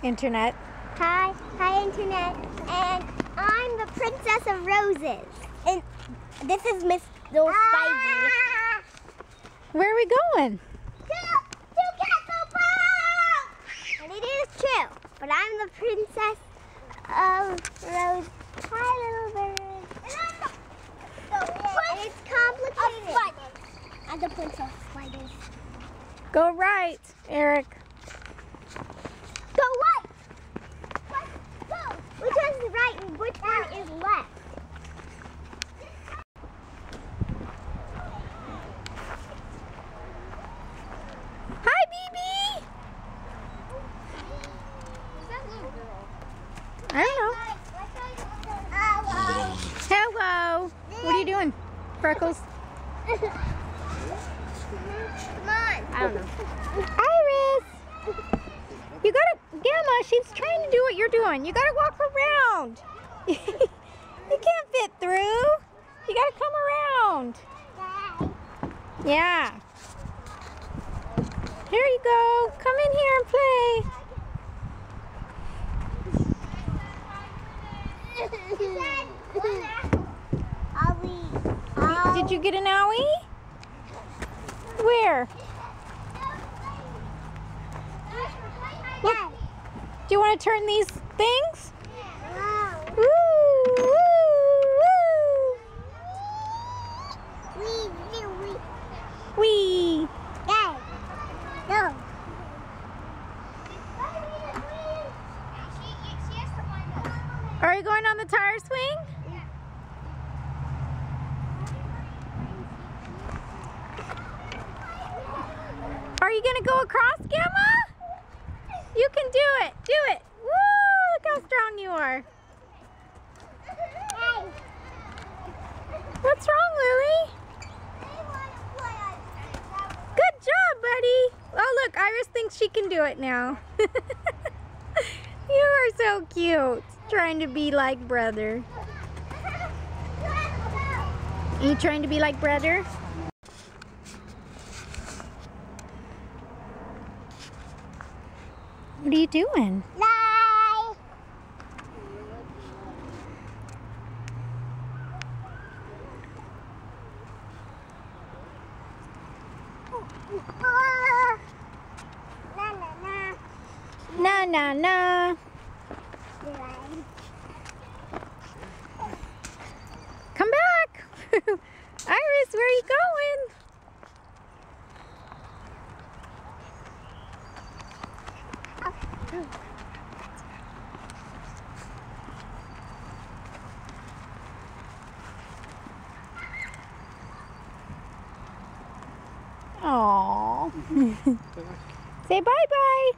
Internet. Hi Internet, and I'm the Princess of Roses, and this is Miss Little Spidey. Where are we going? To Castle Ball! And it is true, but I'm the Princess of Rose. Hi, little bird. And it's complicated. I'm the Princess of Spiders. Go right, Eric. Go right! Go! Which one's right and which one is left? Hi, BB! Who's that little girl? I don't know. Hello. What are you doing, Freckles? Come on. I don't know. Iris! You gotta, Gamma, she's trying to do what you're doing. You gotta walk around. You can't fit through. You gotta come around. Yeah. Here you go. Come in here and play. Did you get an owie? Where? Look, do you want to turn these things? Woo, woo, woo. Wee. No. Are you going on the tire swing? Are you going to go across, Gamma? You can do it. Do it. Woo! Look how strong you are. What's wrong, Lily? Good job, buddy. Oh, look, Iris thinks she can do it now. You are so cute. Trying to be like brother. Are you trying to be like brother? What are you doing? Lie. Na na na. Come back. Iris, where are you going? Aww. Say bye-bye.